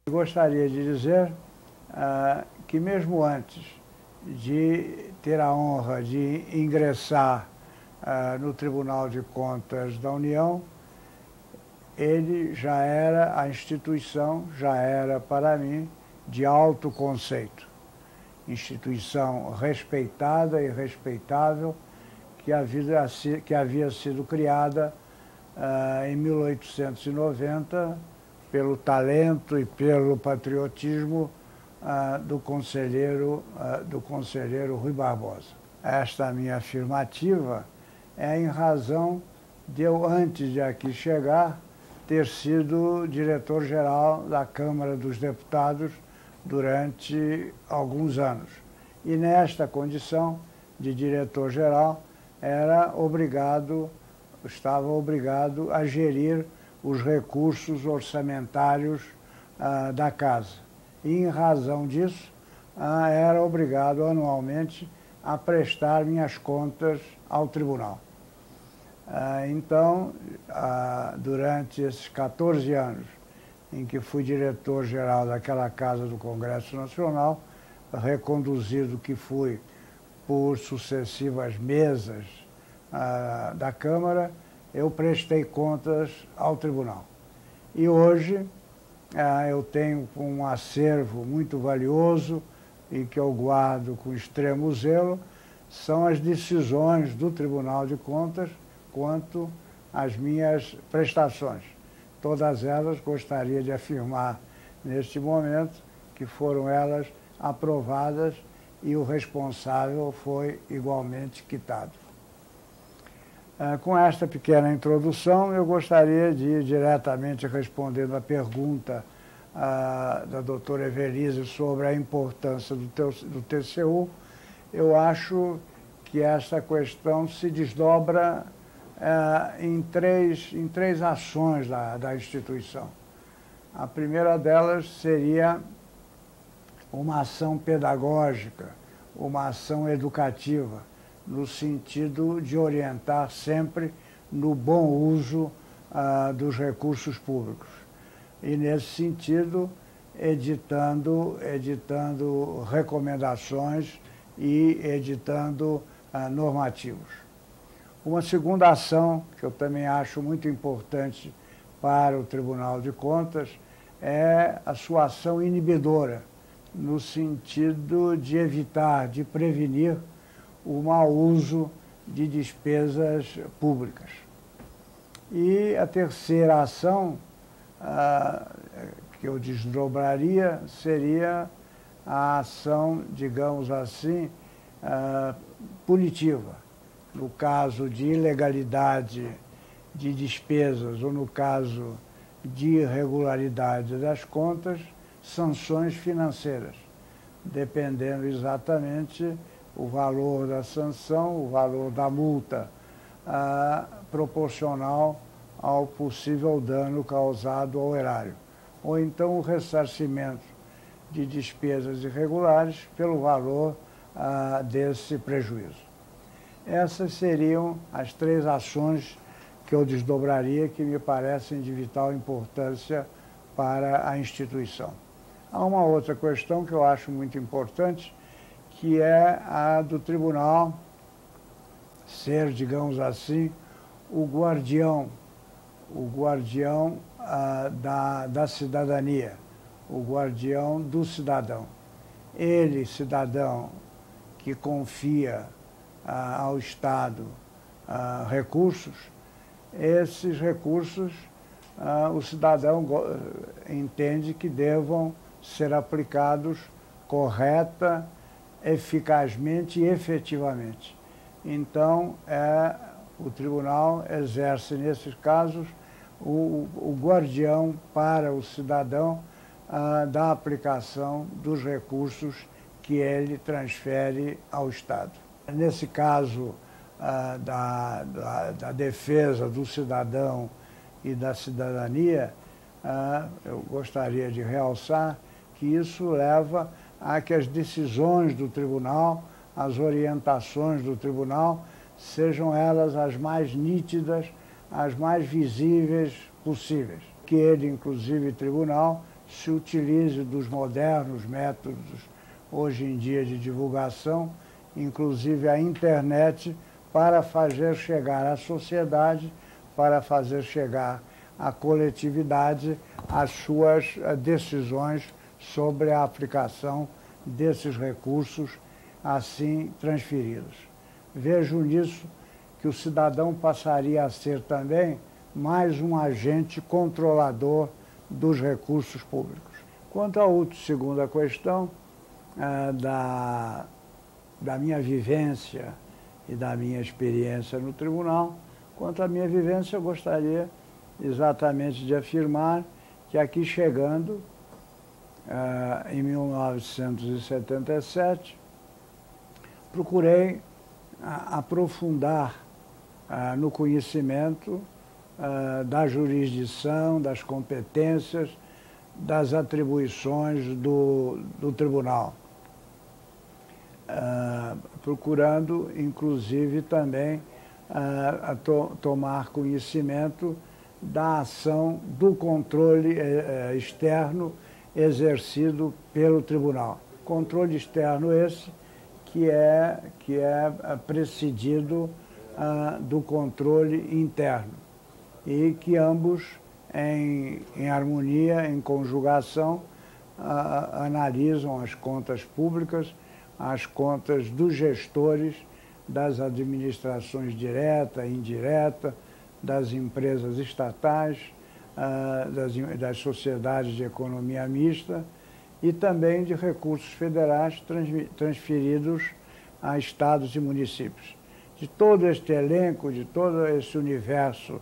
Gostaria de dizer que mesmo antes de ter a honra de ingressar no Tribunal de Contas da União, a instituição já era para mim de alto conceito. Instituição respeitada e respeitável que havia sido criada em 1890 pelo talento e pelo patriotismo do conselheiro Rui Barbosa. Esta minha afirmativa é em razão de eu, antes de aqui chegar, ter sido diretor-geral da Câmara dos Deputados durante alguns anos. E nesta condição de diretor-geral, estava obrigado a gerir os recursos orçamentários da casa. E, em razão disso, era obrigado anualmente a prestar minhas contas ao tribunal. Então, durante esses 14 anos em que fui diretor-geral daquela Casa do Congresso Nacional, reconduzido que fui por sucessivas mesas da Câmara, eu prestei contas ao tribunal. E hoje eu tenho um acervo muito valioso e que eu guardo com extremo zelo, são as decisões do Tribunal de Contas quanto às minhas prestações. Todas elas, gostaria de afirmar neste momento, que foram elas aprovadas e o responsável foi igualmente quitado. Com esta pequena introdução, eu gostaria de ir diretamente respondendo à pergunta da doutora Evelise sobre a importância do TCU. Eu acho que essa questão se desdobra em três ações da instituição. A primeira delas seria uma ação pedagógica, uma ação educativa, no sentido de orientar sempre no bom uso dos recursos públicos. E, nesse sentido, editando recomendações e editando normativos. Uma segunda ação, que eu também acho muito importante para o Tribunal de Contas, é a sua ação inibidora, no sentido de evitar, de prevenir o mau uso de despesas públicas. E a terceira ação que eu desdobraria seria a ação, digamos assim, punitiva. No caso de ilegalidade de despesas ou no caso de irregularidade das contas, sanções financeiras, dependendo exatamente o valor da sanção, o valor da multa, proporcional ao possível dano causado ao erário. Ou então o ressarcimento de despesas irregulares pelo valor desse prejuízo. Essas seriam as três ações que eu desdobraria, que me parecem de vital importância para a instituição. Há uma outra questão que eu acho muito importante, que é a do tribunal ser, digamos assim, o guardião da cidadania, o guardião do cidadão. Ele, cidadão, que confia ao Estado recursos, esses recursos o cidadão entende que devam ser aplicados correta, eficazmente e efetivamente. Então, o tribunal exerce, nesses casos, o guardião para o cidadão da aplicação dos recursos que ele transfere ao Estado. Nesse caso da defesa do cidadão e da cidadania, eu gostaria de realçar que isso leva a que as decisões do tribunal, as orientações do tribunal, sejam elas as mais nítidas, as mais visíveis possíveis. Que ele, inclusive, tribunal, se utilize dos modernos métodos hoje em dia de divulgação, inclusive a internet, para fazer chegar à sociedade, para fazer chegar à coletividade as suas decisões sobre a aplicação desses recursos assim transferidos. Vejo nisso que o cidadão passaria a ser também mais um agente controlador dos recursos públicos. Quanto à segunda questão, da minha vivência e da minha experiência no tribunal, quanto à minha vivência, eu gostaria exatamente de afirmar que aqui chegando, em 1977, procurei aprofundar no conhecimento da jurisdição, das competências, das atribuições do tribunal, procurando, inclusive, também tomar conhecimento da ação do controle externo exercido pelo tribunal. Controle externo esse que é precedido do controle interno e que ambos, em harmonia, em conjugação, analisam as contas públicas, as contas dos gestores, das administrações direta e indireta, das empresas estatais, das sociedades de economia mista e também de recursos federais transferidos a estados e municípios. De todo este elenco, de todo esse universo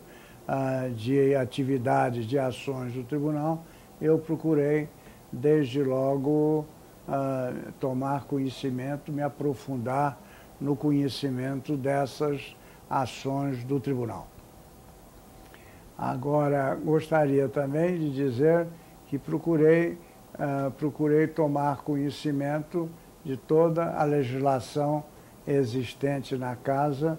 de atividades, de ações do tribunal, eu procurei, desde logo, tomar conhecimento, me aprofundar no conhecimento dessas ações do tribunal. Agora, gostaria também de dizer que procurei tomar conhecimento de toda a legislação existente na casa.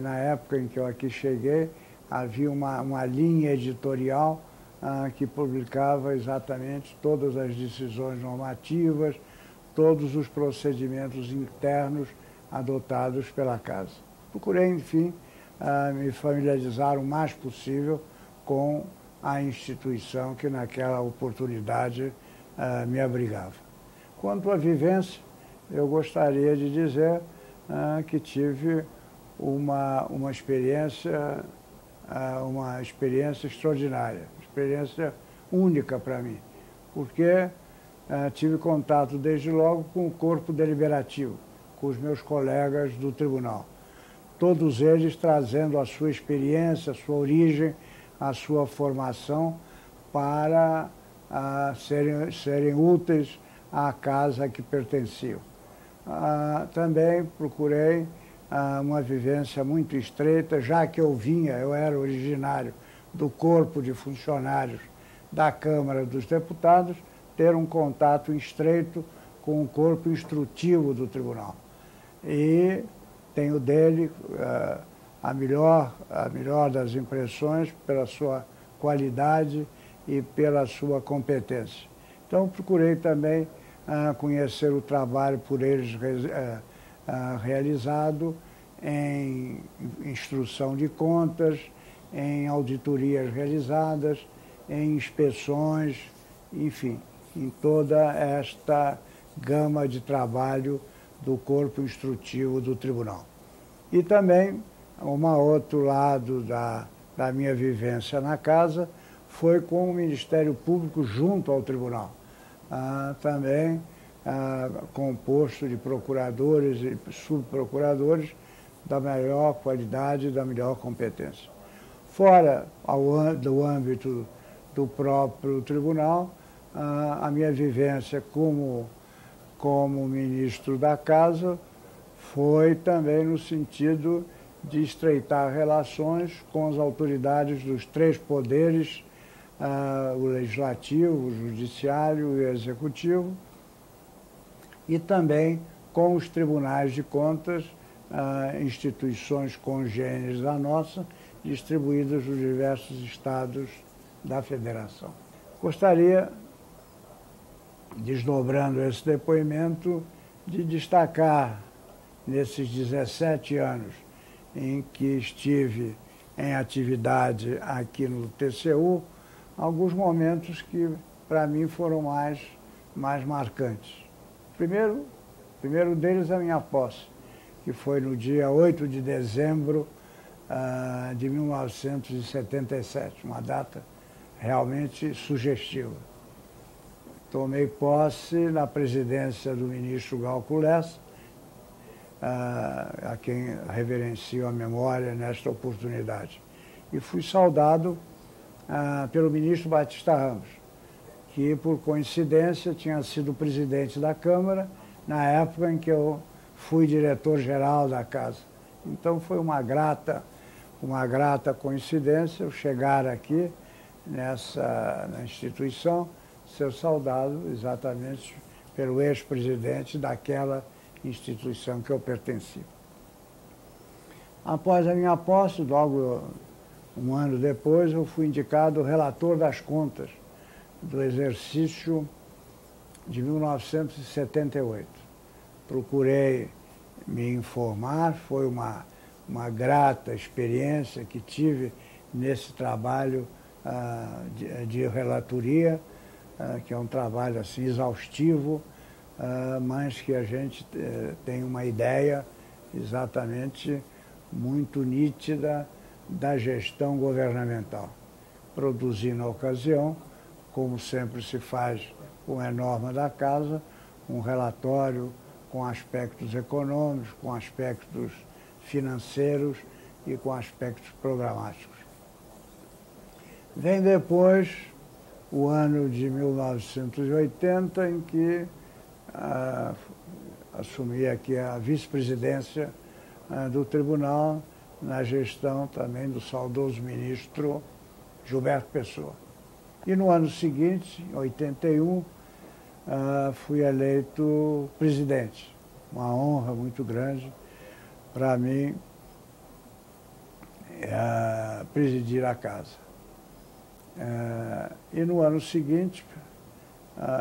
Na época em que eu aqui cheguei, havia uma linha editorial que publicava exatamente todas as decisões normativas, todos os procedimentos internos adotados pela casa. Procurei, enfim, me familiarizar o mais possível com a instituição que naquela oportunidade me abrigava. Quanto à vivência, eu gostaria de dizer que tive uma experiência extraordinária, experiência única para mim, porque tive contato desde logo com o corpo deliberativo, com os meus colegas do tribunal. Todos eles trazendo a sua experiência, a sua origem, a sua formação para serem úteis à casa a que pertenciam. Também procurei uma vivência muito estreita, já que eu era originário do corpo de funcionários da Câmara dos Deputados, ter um contato estreito com o corpo instrutivo do tribunal. E tenho dele a melhor das impressões pela sua qualidade e pela sua competência. Então, procurei também conhecer o trabalho por eles realizado em instrução de contas, em auditorias realizadas, em inspeções, enfim, em toda esta gama de trabalho do corpo instrutivo do tribunal. E também, outro lado da minha vivência na casa foi com o Ministério Público junto ao tribunal. Também composto de procuradores e subprocuradores da melhor qualidade e da melhor competência. Fora do âmbito do próprio tribunal, a minha vivência como ministro da Casa foi também no sentido de estreitar relações com as autoridades dos três poderes, o Legislativo, o Judiciário e o Executivo, e também com os tribunais de contas, instituições congêneres da nossa, distribuídas nos diversos estados da Federação. Gostaria desdobrando esse depoimento, de destacar nesses 17 anos em que estive em atividade aqui no TCU, alguns momentos que para mim foram mais marcantes. Primeiro deles a minha posse, que foi no dia 8 de dezembro de 1977, uma data realmente sugestiva. Tomei posse na presidência do ministro Glauco Lessa, a quem reverencio a memória nesta oportunidade. E fui saudado pelo ministro Batista Ramos, que, por coincidência, tinha sido presidente da Câmara na época em que eu fui diretor-geral da casa. Então foi uma grata coincidência eu chegar aqui na instituição, ser saudado exatamente pelo ex-presidente daquela instituição que eu pertencia. Após a minha posse, logo um ano depois, eu fui indicado relator das contas do exercício de 1978. Procurei me informar, foi uma grata experiência que tive nesse trabalho de relatoria, que é um trabalho assim exaustivo, mas que a gente tem uma ideia exatamente muito nítida da gestão governamental. Produzi na ocasião, como sempre se faz com a norma da casa, um relatório com aspectos econômicos, com aspectos financeiros e com aspectos programáticos. Vem depois o ano de 1980, em que assumi aqui a vice-presidência do tribunal, na gestão também do saudoso ministro Gilberto Pessoa. E no ano seguinte, em 81, fui eleito presidente. Uma honra muito grande para mim presidir a casa. E no ano seguinte,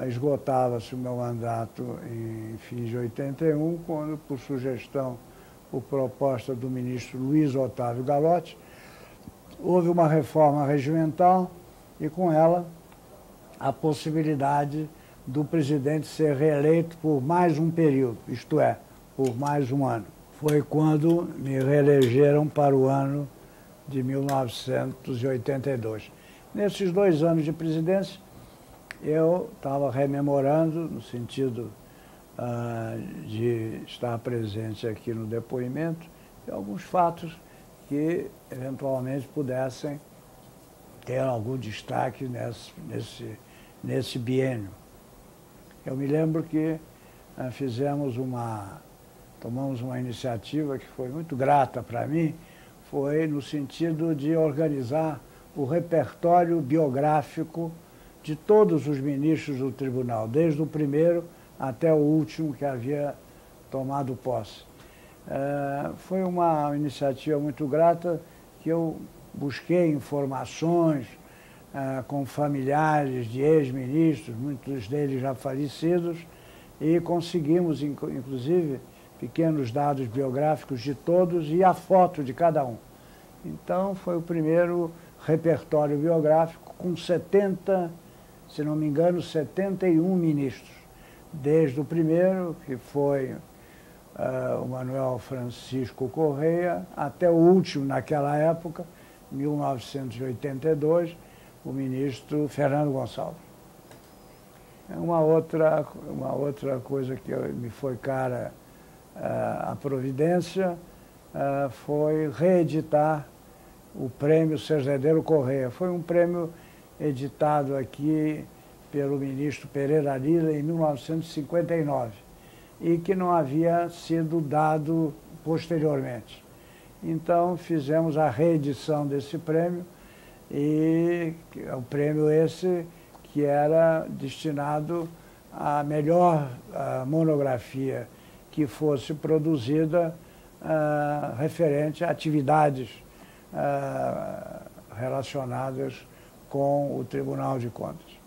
esgotava-se o meu mandato em fins de 81, quando, por sugestão ou proposta do ministro Luiz Otávio Galotti, houve uma reforma regimental e, com ela, a possibilidade do presidente ser reeleito por mais um período, isto é, por mais um ano. Foi quando me reelegeram para o ano de 1982. Nesses 2 anos de presidência, eu estava rememorando, no sentido de estar presente aqui no depoimento, de alguns fatos que eventualmente pudessem ter algum destaque nesse biênio. Eu me lembro que tomamos uma iniciativa que foi muito grata para mim, foi no sentido de organizar o repertório biográfico de todos os ministros do tribunal, desde o primeiro até o último que havia tomado posse. Foi uma iniciativa muito grata que eu busquei informações com familiares de ex-ministros, muitos deles já falecidos, e conseguimos, inclusive, pequenos dados biográficos de todos e a foto de cada um. Então, foi o primeiro repertório biográfico com 70, se não me engano, 71 ministros. Desde o primeiro, que foi o Manuel Francisco Correia, até o último, naquela época, 1982, o ministro Fernando Gonçalves. Uma outra coisa que me foi cara a providência foi reeditar o prêmio Serzedeiro Correia. Foi um prêmio editado aqui pelo ministro Pereira Lira em 1959 e que não havia sido dado posteriormente. Então fizemos a reedição desse prêmio e o prêmio esse que era destinado à melhor monografia que fosse produzida referente a atividades relacionadas com o Tribunal de Contas.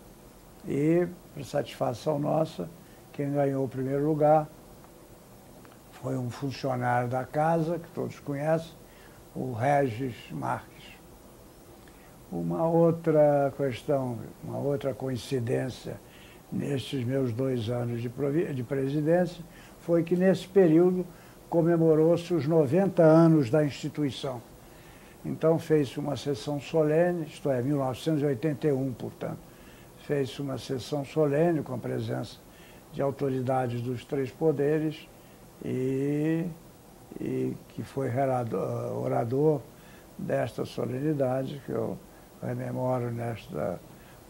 E, por satisfação nossa, quem ganhou o primeiro lugar foi um funcionário da casa, que todos conhecem, o Regis Marques. Uma outra questão, uma outra coincidência nestes meus 2 anos de presidência foi que, nesse período, comemorou-se os 90 anos da instituição. Então, fez-se uma sessão solene, isto é, 1981, portanto, fez-se uma sessão solene com a presença de autoridades dos 3 poderes e que foi orador desta solenidade, que eu rememoro nesta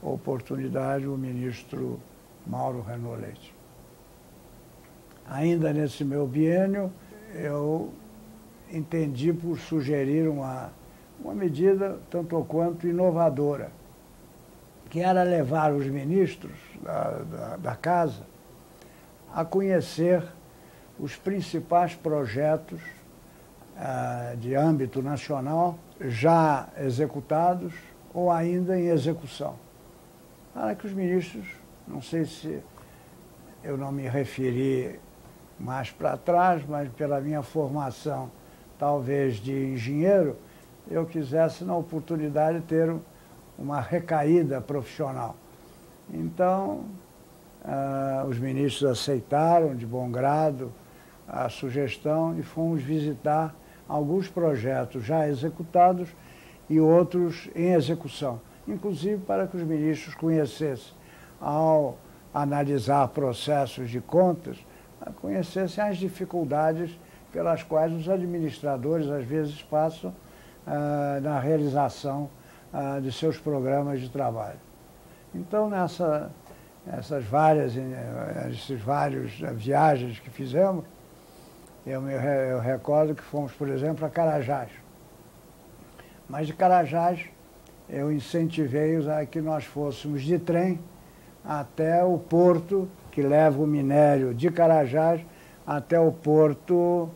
oportunidade, o ministro Mauro Renaud Leite. Ainda nesse meu biênio, eu entendi por sugerir uma medida tanto ou quanto inovadora, que era levar os ministros da casa a conhecer os principais projetos de âmbito nacional já executados ou ainda em execução. Para que os ministros, não sei se eu não me referi mais para trás, mas pela minha formação, talvez de engenheiro, eu quisesse, na oportunidade, ter uma recaída profissional. Então, os ministros aceitaram de bom grado a sugestão e fomos visitar alguns projetos já executados e outros em execução, inclusive para que os ministros conhecessem, ao analisar processos de contas, conhecessem as dificuldades pelas quais os administradores às vezes passam na realização de seus programas de trabalho. Então, essas várias viagens que fizemos, eu recordo que fomos, por exemplo, a Carajás. Mas de Carajás, eu incentivei-os a que nós fôssemos de trem até o porto que leva o minério de Carajás até o porto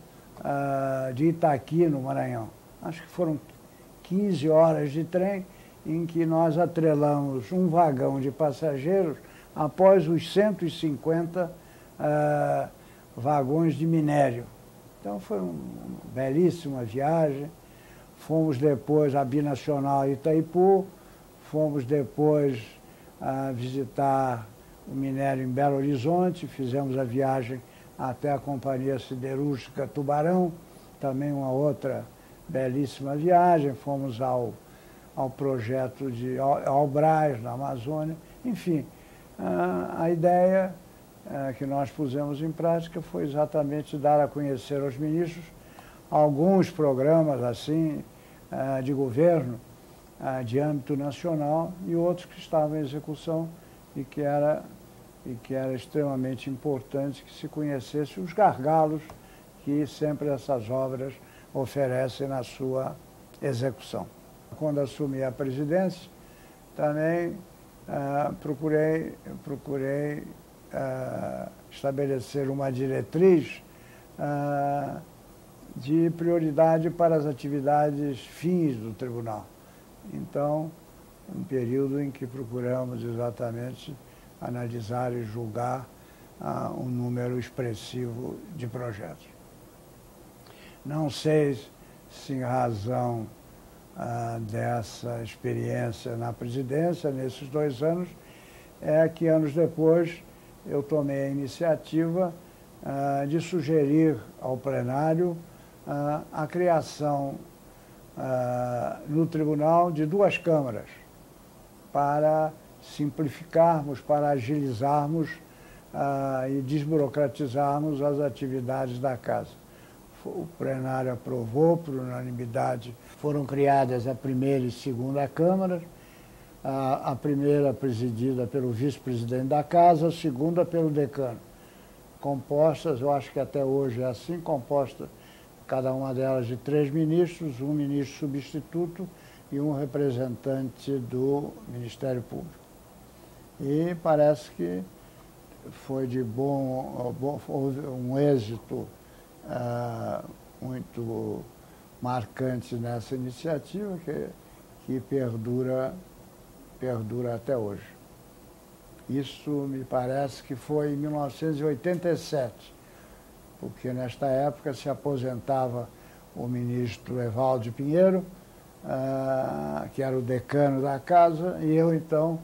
de Itaqui, no Maranhão. Acho que foram 15 horas de trem em que nós atrelamos um vagão de passageiros após os 150 vagões de minério. Então foi uma belíssima viagem. Fomos depois à Binacional Itaipu, fomos depois visitar o minério em Belo Horizonte, fizemos a viagem até a Companhia Siderúrgica Tubarão, também uma outra belíssima viagem. Fomos ao projeto de Albras, na Amazônia. Enfim, a ideia que nós pusemos em prática foi exatamente dar a conhecer aos ministros alguns programas assim de governo de âmbito nacional e outros que estavam em execução e que era extremamente importante que se conhecesse os gargalos que sempre essas obras oferecem na sua execução. Quando assumi a presidência, também procurei estabelecer uma diretriz de prioridade para as atividades fins do tribunal. Então, um período em que procuramos exatamente analisar e julgar um número expressivo de projetos. Não sei se em razão dessa experiência na presidência, nesses 2 anos, é que anos depois eu tomei a iniciativa de sugerir ao plenário a criação no tribunal de 2 câmaras para simplificarmos, para agilizarmos e desburocratizarmos as atividades da casa. O plenário aprovou por unanimidade. Foram criadas a primeira e segunda câmara, a primeira presidida pelo vice-presidente da casa, a segunda pelo decano. Compostas, eu acho que até hoje é assim, composta cada uma delas de 3 ministros, um ministro substituto e um representante do Ministério Público. E parece que foi houve um êxito muito marcante nessa iniciativa que perdura até hoje. Isso me parece que foi em 1987, porque nesta época se aposentava o ministro Evaldo Pinheiro, que era o decano da casa, e eu então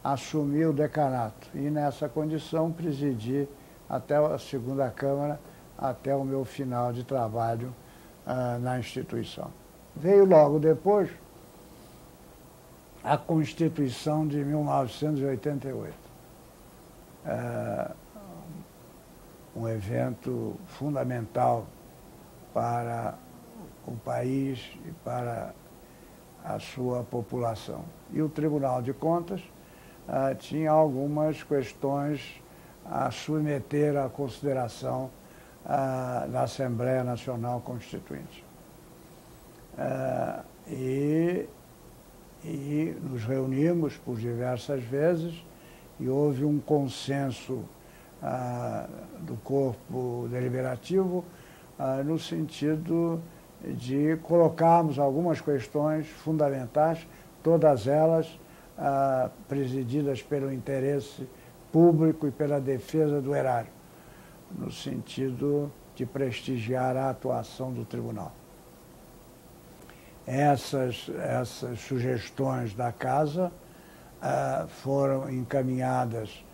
assumi o decanato. E nessa condição presidi até a segunda Câmara, até o meu final de trabalho na instituição. Veio logo depois a Constituição de 1988. Um evento fundamental para o país e para a sua população. E o Tribunal de Contas tinha algumas questões a submeter à consideração da Assembleia Nacional Constituinte. E nos reunimos por diversas vezes e houve um consenso do corpo deliberativo no sentido de colocarmos algumas questões fundamentais, todas elas presididas pelo interesse público e pela defesa do erário, no sentido de prestigiar a atuação do tribunal. Essas sugestões da Casa foram encaminhadas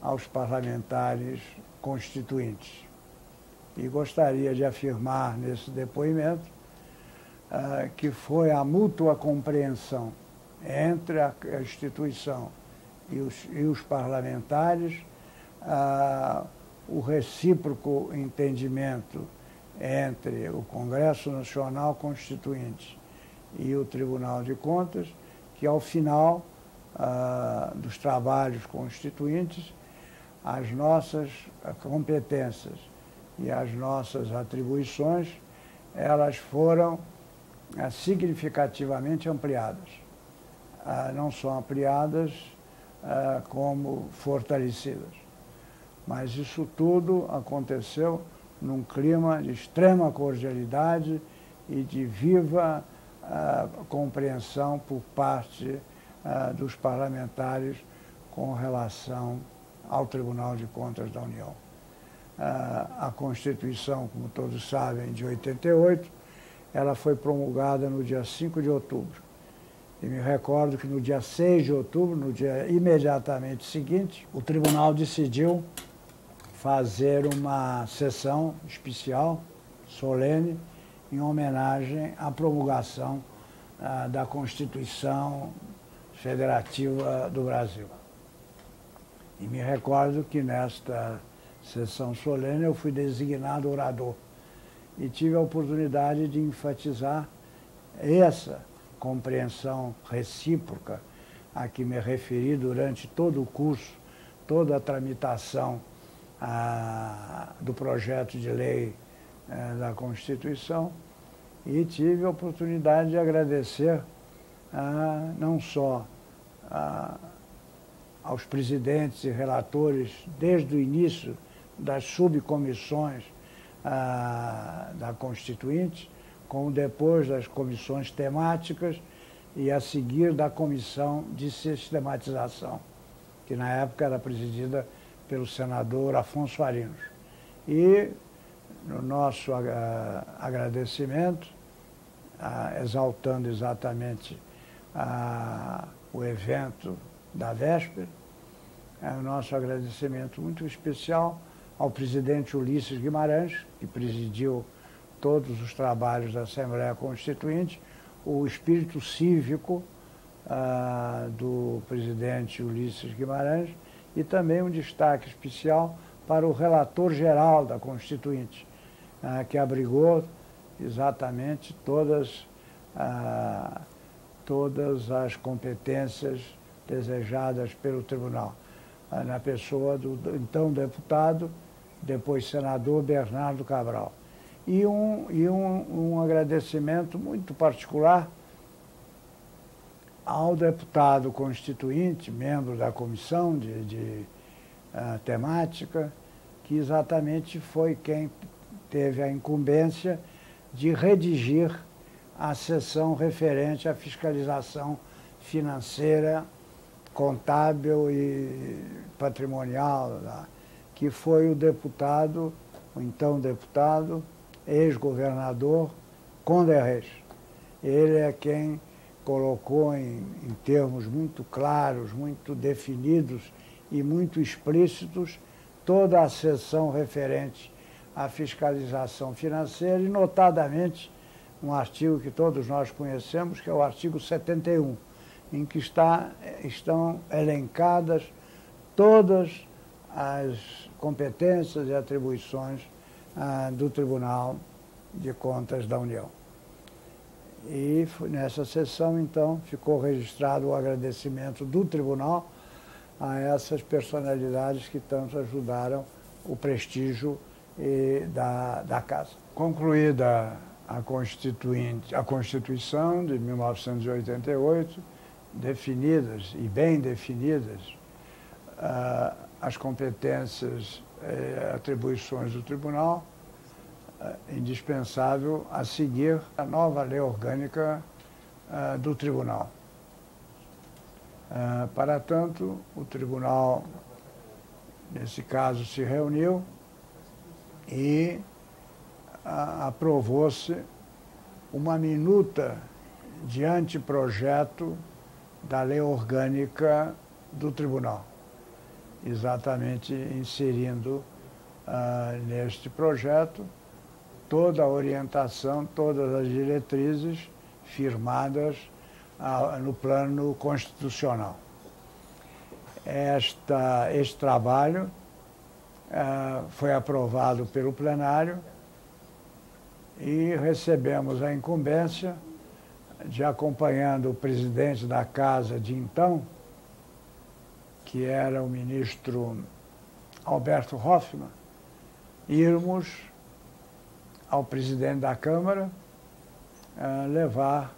aos parlamentares constituintes. E gostaria de afirmar nesse depoimento que foi a mútua compreensão entre a instituição e os parlamentares, o recíproco entendimento entre o Congresso Nacional Constituinte e o Tribunal de Contas, que ao final dos trabalhos constituintes, as nossas competências e as nossas atribuições, elas foram significativamente ampliadas. Não são ampliadas como fortalecidas. Mas isso tudo aconteceu num clima de extrema cordialidade e de viva compreensão por parte dos parlamentares com relação ao Tribunal de Contas da União. A Constituição, como todos sabem, de 88, ela foi promulgada no dia 5 de outubro. E me recordo que no dia 6 de outubro, no dia imediatamente seguinte, o tribunal decidiu fazer uma sessão especial, solene, em homenagem à promulgação da Constituição Federativa do Brasil. E me recordo que nesta sessão solene eu fui designado orador e tive a oportunidade de enfatizar essa compreensão recíproca a que me referi durante todo o curso, toda a tramitação do projeto de lei da Constituição, e tive a oportunidade de agradecer não só aos presidentes e relatores desde o início das subcomissões da Constituinte, como depois das comissões temáticas e a seguir da comissão de sistematização, que na época era presidida pelo senador Afonso Arinos. E no nosso agradecimento, exaltando exatamente o evento da véspera, o nosso agradecimento muito especial ao presidente Ulisses Guimarães, que presidiu todos os trabalhos da Assembleia Constituinte, o espírito cívico do presidente Ulisses Guimarães, e também um destaque especial para o relator geral da Constituinte, que abrigou exatamente todas as competências desejadas pelo tribunal, na pessoa do então deputado, depois senador Bernardo Cabral. E um agradecimento muito particular ao deputado constituinte, membro da comissão de temática, que exatamente foi quem teve a incumbência de redigir a seção referente à fiscalização financeira contábil e patrimonial, que foi o deputado, o então deputado, ex-governador Conde Reis. Ele é quem colocou em termos muito claros, muito definidos e muito explícitos toda a seção referente à fiscalização financeira e, notadamente, um artigo que todos nós conhecemos, que é o artigo 71, em que estão elencadas todas as competências e atribuições do Tribunal de Contas da União. E nessa sessão, então, ficou registrado o agradecimento do Tribunal a essas personalidades que tanto ajudaram o prestígio da Casa. Concluída a Constituição de 1988, definidas e bem definidas as competências e atribuições do Tribunal, indispensável a seguir a nova lei orgânica do Tribunal. Para tanto, o Tribunal, nesse caso, se reuniu e aprovou-se uma minuta de anteprojeto da lei orgânica do Tribunal, exatamente inserindo neste projeto toda a orientação, todas as diretrizes firmadas no plano constitucional. Este trabalho foi aprovado pelo plenário e recebemos a incumbência de, acompanhando o presidente da Casa de então, que era o ministro Alberto Hoffmann, irmos ao presidente da Câmara levar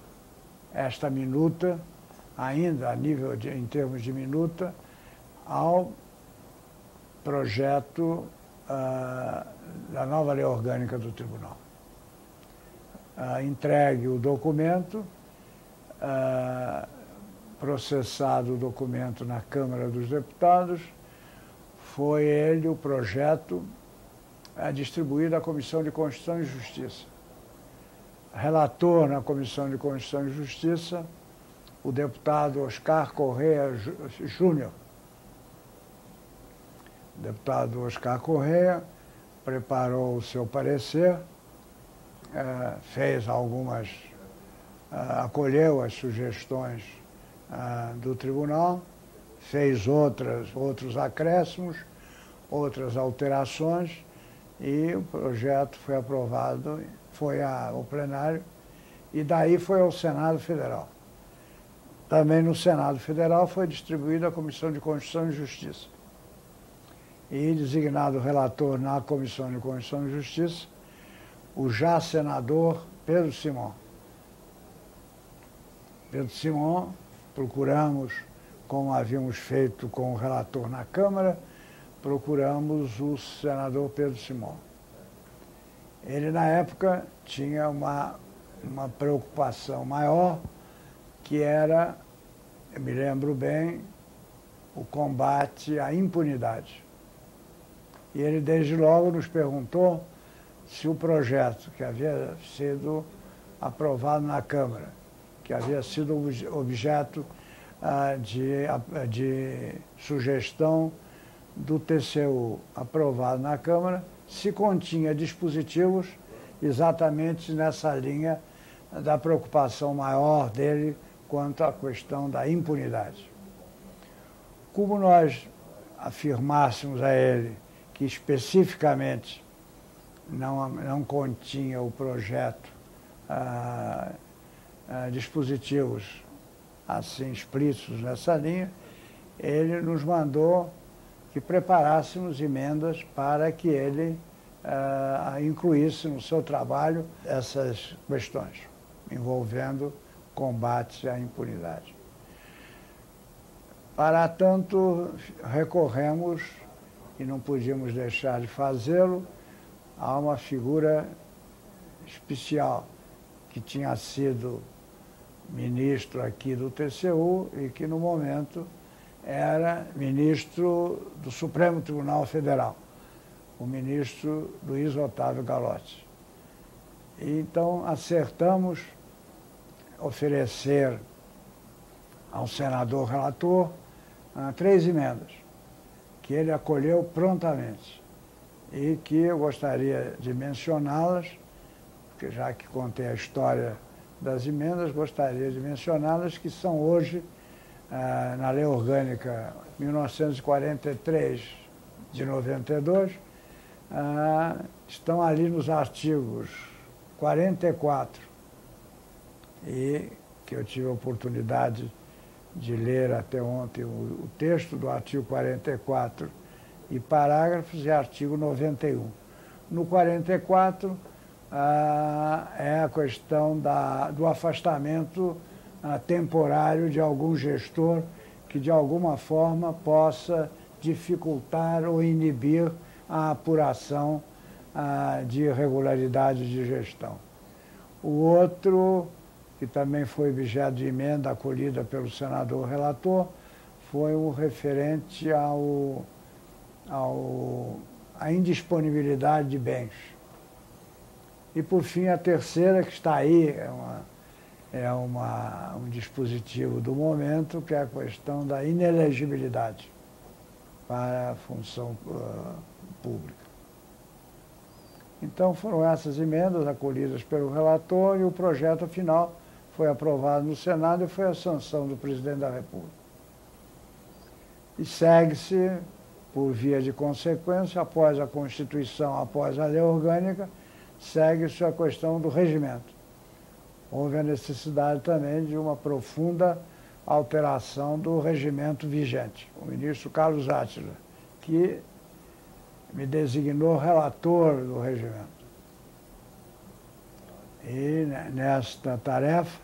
esta minuta, ainda em termos de minuta, ao projeto da nova lei orgânica do Tribunal. Entregue o documento, processado o documento na Câmara dos Deputados, foi ele, o projeto, distribuído à Comissão de Constituição e Justiça. Relator na Comissão de Constituição e Justiça, o deputado Oscar Correia Júnior. O deputado Oscar Correia preparou o seu parecer, acolheu as sugestões do tribunal, fez outros acréscimos, outras alterações, e o projeto foi aprovado, foi ao plenário, e daí foi ao Senado Federal. Também no Senado Federal foi distribuído à Comissão de Constituição e Justiça. E designado relator na Comissão de Constituição e Justiça, o já senador Pedro Simão. Pedro Simão, procuramos, como havíamos feito com o relator na Câmara, procuramos o senador Pedro Simão. Ele, na época, tinha uma preocupação maior, que era, eu me lembro bem, o combate à impunidade. E ele, desde logo, nos perguntou se o projeto que havia sido aprovado na Câmara, que havia sido objeto de sugestão do TCU aprovado na Câmara, se continha dispositivos exatamente nessa linha da preocupação maior dele quanto à questão da impunidade. Como nós afirmássemos a ele que especificamente não continha o projeto dispositivos assim explícitos nessa linha, ele nos mandou que preparássemos emendas para que ele incluísse no seu trabalho essas questões envolvendo combate à impunidade. Para tanto, recorremos, e não podíamos deixar de fazê-lo, a uma figura especial que tinha sido ministro aqui do TCU e que, no momento, era ministro do Supremo Tribunal Federal, o ministro Luiz Otávio Gallotti. E então acertamos oferecer ao senador relator 3 emendas, que ele acolheu prontamente e que eu gostaria de mencioná-las, porque já que contei a história das emendas, gostaria de mencioná-las, que são hoje, na Lei Orgânica 1943 de 92, estão ali nos artigos 44, e que eu tive a oportunidade de ler até ontem o texto do artigo 44 e parágrafos e artigo 91. No 44, é a questão do afastamento temporário de algum gestor que de alguma forma possa dificultar ou inibir a apuração de irregularidades de gestão. O outro, que também foi objeto de emenda acolhida pelo senador relator, foi o referente à indisponibilidade de bens. E, por fim, a terceira, que está aí, um dispositivo do momento, que é a questão da inelegibilidade para a função pública. Então, foram essas emendas acolhidas pelo relator e o projeto final foi aprovado no Senado e foi a sanção do presidente da República. E segue-se, por via de consequência, após a Constituição, após a Lei Orgânica, segue-se a questão do regimento. Houve a necessidade também de uma profunda alteração do regimento vigente. O ministro Carlos Átila, que me designou relator do regimento. E nesta tarefa,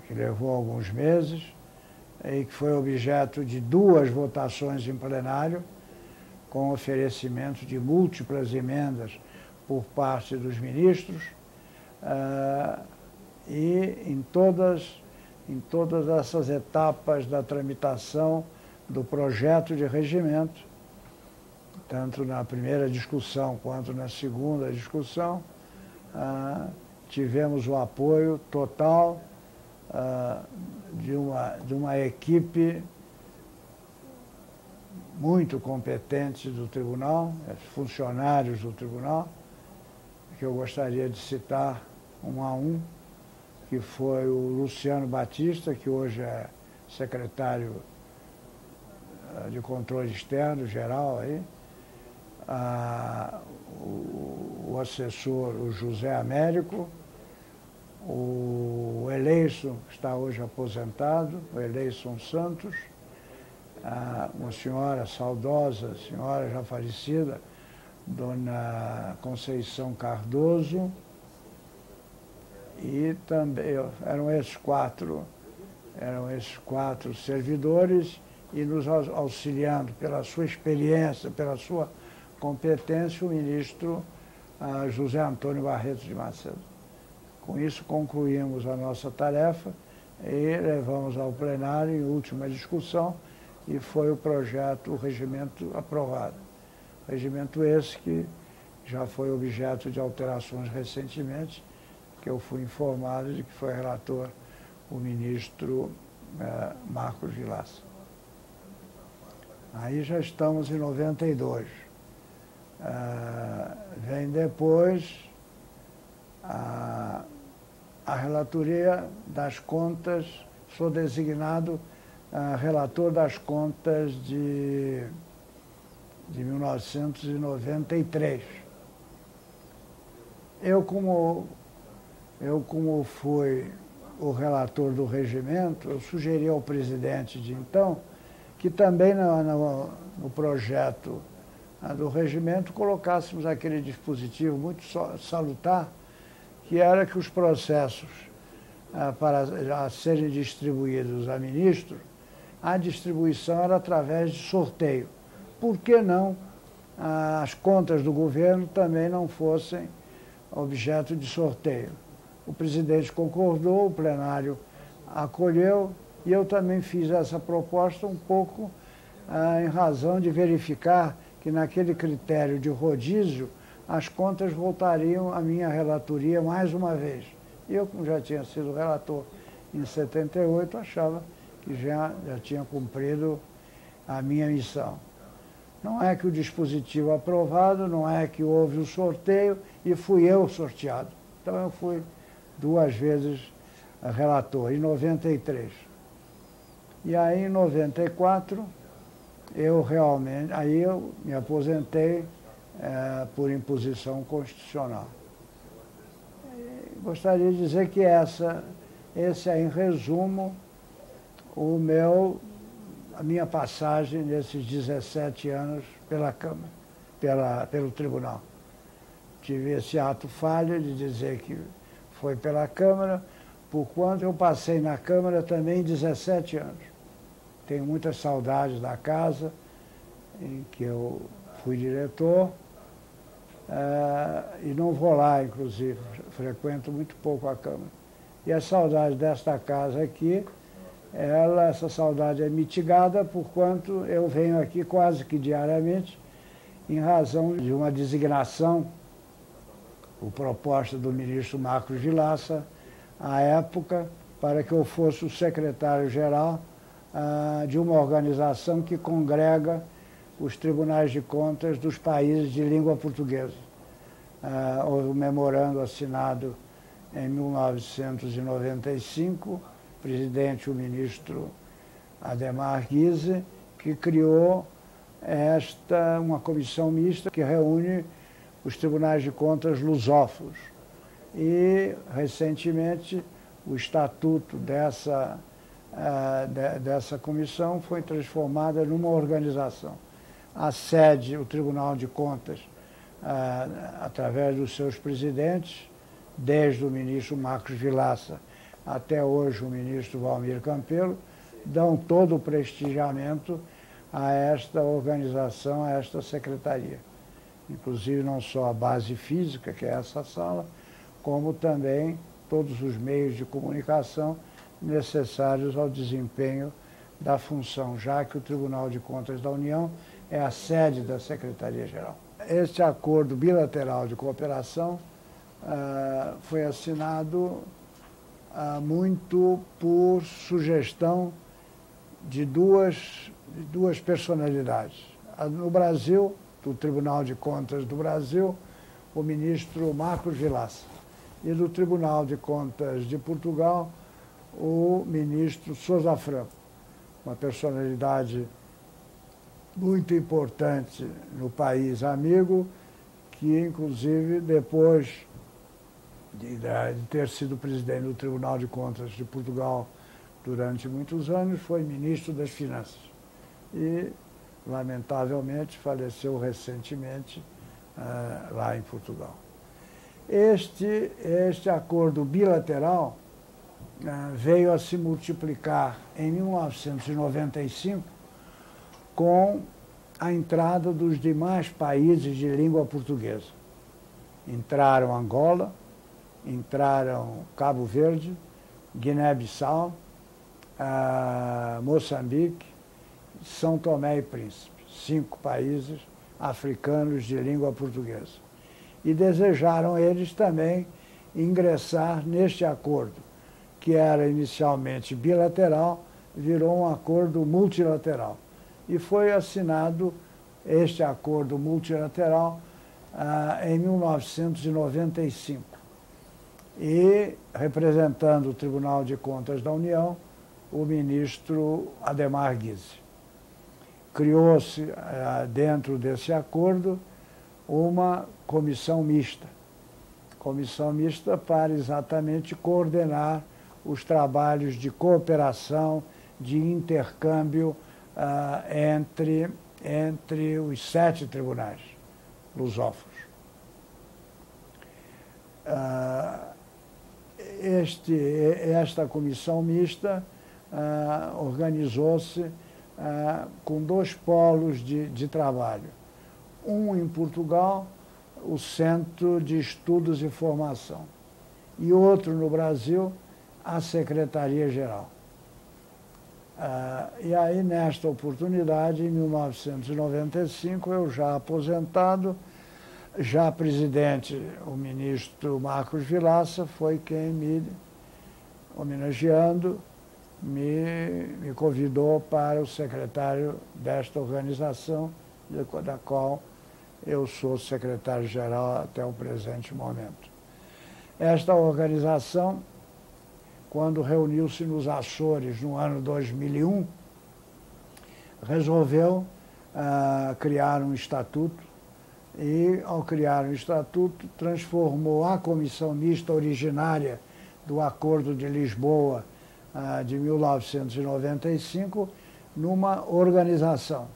que levou alguns meses, e que foi objeto de 2 votações em plenário, com oferecimento de múltiplas emendas por parte dos ministros, e em todas essas etapas da tramitação do projeto de regimento, tanto na primeira discussão quanto na segunda discussão, tivemos o apoio total de uma equipe muito competente do tribunal, funcionários do tribunal, que eu gostaria de citar um a um, que foi o Luciano Batista, que hoje é secretário de controle externo geral aí, o assessor, o José Américo, o Eleison, que está hoje aposentado, o Eleison Santos, uma senhora saudosa, senhora já falecida, Dona Conceição Cardoso, e também eram esses quatro servidores, e nos auxiliando pela sua experiência, pela sua competência, o ministro José Antônio Barreto de Macedo. Com isso, concluímos a nossa tarefa e levamos ao plenário em última discussão, e foi o projeto, o regimento aprovado. Regimento esse que já foi objeto de alterações recentemente, que eu fui informado de que foi relator o ministro Marcos Vilaça. Aí já estamos em 92. Vem depois a relatoria das contas, sou designado relator das contas de 1993. Eu como fui o relator do regimento, eu sugeri ao presidente de então que também no projeto do regimento colocássemos aquele dispositivo muito salutar, que era que os processos para serem distribuídos a ministro, a distribuição era através de sorteio. Por que não as contas do governo também não fossem objeto de sorteio? O presidente concordou, o plenário acolheu E eu também fiz essa proposta um pouco em razão de verificar que naquele critério de rodízio as contas voltariam à minha relatoria mais uma vez. E eu, como já tinha sido relator em 78, achava que já tinha cumprido a minha missão. Não é que o dispositivo aprovado, não é que houve o sorteio e fui eu sorteado. Então eu fui 2 vezes relator, em 93. E aí em 94, aí eu me aposentei por imposição constitucional. E gostaria de dizer que esse é, em resumo, a minha passagem nesses 17 anos pela Câmara, pelo Tribunal. Tive esse ato falho de dizer que foi pela Câmara, porquanto eu passei na Câmara também 17 anos. Tenho muitas saudades da casa em que eu fui diretor, e não vou lá, inclusive, frequento muito pouco a Câmara. E a saudade desta casa aqui, essa saudade é mitigada porquanto eu venho aqui quase que diariamente em razão de uma designação, proposta do ministro Marcos Vilaça, à época, para que eu fosse o secretário-geral de uma organização que congrega os tribunais de contas dos países de língua portuguesa. Houve um memorando assinado em 1995, presidente o ministro Ademar Guise, que criou uma comissão mista que reúne os tribunais de contas lusófonos. E, recentemente, o estatuto dessa comissão foi transformada numa organização. A sede, o Tribunal de Contas, através dos seus presidentes, desde o ministro Marcos Vilaça até hoje o ministro Valmir Campelo, dão todo o prestigiamento a esta organização, a esta secretaria. Inclusive não só a base física, que é essa sala, como também todos os meios de comunicação necessários ao desempenho da função, já que o Tribunal de Contas da União é a sede da Secretaria-Geral. Este acordo bilateral de cooperação foi assinado muito por sugestão de duas personalidades. No Brasil, do Tribunal de Contas do Brasil, o ministro Marcos Vilaça. E do Tribunal de Contas de Portugal, o ministro Sousa Franco, uma personalidade muito importante no país amigo, que inclusive depois de ter sido presidente do Tribunal de Contas de Portugal durante muitos anos, foi ministro das Finanças. E, lamentavelmente, faleceu recentemente lá em Portugal. Este acordo bilateral veio a se multiplicar em 1995 com a entrada dos demais países de língua portuguesa. Entraram Angola, entraram Cabo Verde, Guiné-Bissau, Moçambique, São Tomé e Príncipe, 5 países africanos de língua portuguesa. E desejaram eles também ingressar neste acordo, que era inicialmente bilateral, virou um acordo multilateral. E foi assinado este acordo multilateral em 1995. E, representando o Tribunal de Contas da União, o ministro Ademar Guise. Criou-se, dentro desse acordo, uma comissão mista. Comissão mista para exatamente coordenar os trabalhos de cooperação, de intercâmbio entre os 7 tribunais lusófonos. Esta comissão mista organizou-se com 2 polos de trabalho. Um em Portugal, o Centro de Estudos e Formação, e outro no Brasil, a Secretaria-Geral. E aí, nesta oportunidade, em 1995, eu já aposentado, já presidente, o ministro Marcos Vilaça foi quem me, homenageando, me convidou para o secretário desta organização, da qual eu sou secretário-geral até o presente momento. Esta organização, quando reuniu-se nos Açores no ano 2001, resolveu criar um estatuto e, ao criar um estatuto, transformou a comissão mista originária do Acordo de Lisboa de 1995 numa organização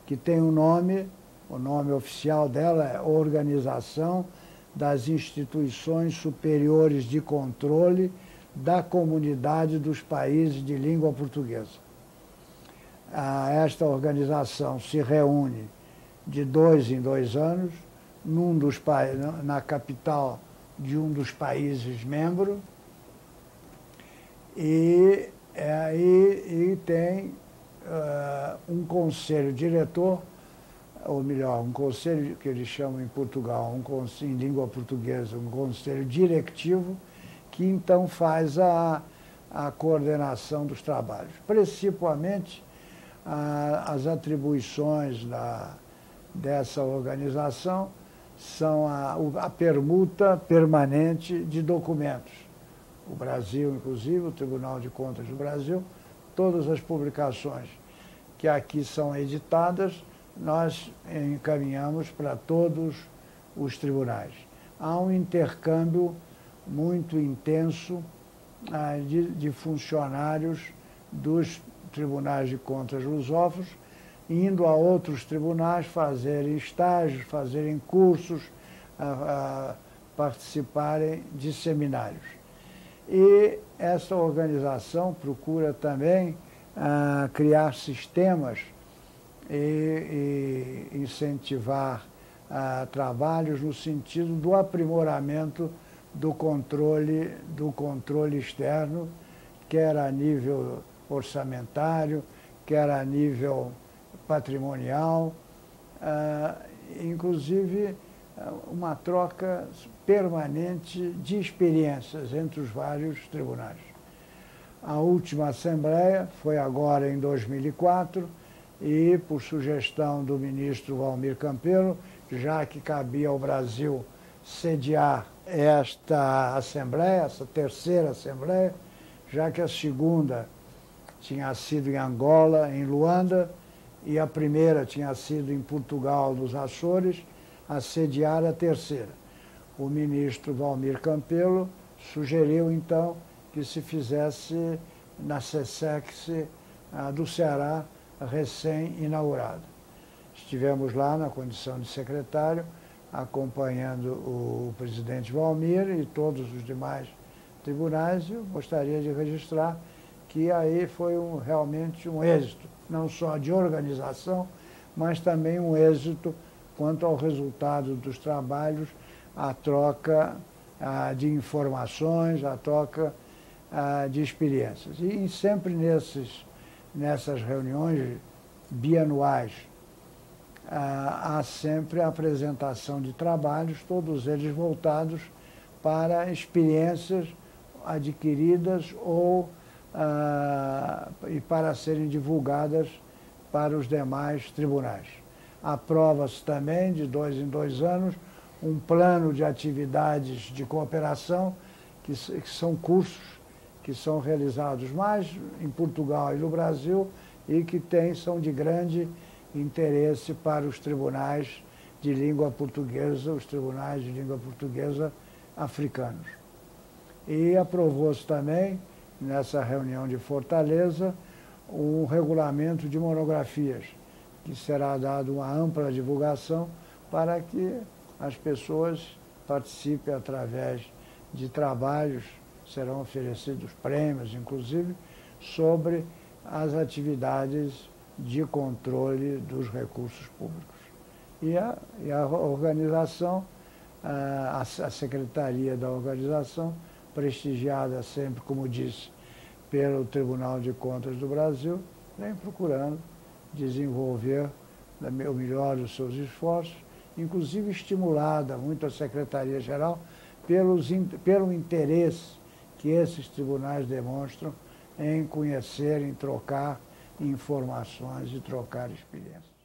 que tem um nome, o nome oficial dela é Organização das Instituições Superiores de Controle da Comunidade dos Países de Língua Portuguesa. Esta organização se reúne de 2 em 2 anos na capital de um dos países membros e tem um conselho diretor, ou melhor, um conselho que eles chamam em Portugal, em língua portuguesa, um conselho diretivo, que então faz a coordenação dos trabalhos. Principalmente, as atribuições dessa organização são a permuta permanente de documentos. O Brasil, inclusive, o Tribunal de Contas do Brasil, todas as publicações que aqui são editadas, nós encaminhamos para todos os tribunais. Há um intercâmbio muito intenso de funcionários dos tribunais de contas lusófonos, indo a outros tribunais fazerem estágios, fazerem cursos, participarem de seminários. E essa organização procura também criar sistemas e incentivar trabalhos no sentido do aprimoramento do controle externo, quer a nível orçamentário, quer a nível patrimonial, inclusive uma troca permanente de experiências entre os vários tribunais. A última assembleia foi agora em 2004 e, por sugestão do ministro Valmir Campelo, já que cabia ao Brasil sediar esta assembleia, essa terceira assembleia, já que a segunda tinha sido em Angola, em Luanda, e a primeira tinha sido em Portugal, nos Açores, a sediar a terceira. O ministro Valmir Campelo sugeriu, então, que se fizesse na SESEX do Ceará, recém-inaugurada. Estivemos lá na condição de secretário, acompanhando o presidente Valmir e todos os demais tribunais, e eu gostaria de registrar que aí foi realmente um êxito, não só de organização, mas também um êxito quanto ao resultado dos trabalhos, a troca de informações, a troca de experiências. E sempre nessas reuniões bianuais, há sempre a apresentação de trabalhos, todos eles voltados para experiências adquiridas e para serem divulgadas para os demais tribunais. Aprova-se também, de 2 em 2 anos, um plano de atividades de cooperação, que são cursos que são realizados mais em Portugal e no Brasil e que são de grande interesse para os tribunais de língua portuguesa, os tribunais de língua portuguesa africanos. E aprovou-se também, nessa reunião de Fortaleza, um regulamento de monografias, que será dado uma ampla divulgação para que as pessoas participem através de trabalhos, serão oferecidos prêmios, inclusive, sobre as atividades de controle dos recursos públicos. E a organização, a secretaria da organização, prestigiada sempre, como disse, pelo Tribunal de Contas do Brasil, vem procurando desenvolver o melhor dos seus esforços, inclusive estimulada muito a Secretaria-Geral pelo interesse que esses tribunais demonstram em conhecer, em trocar informações e trocar experiências.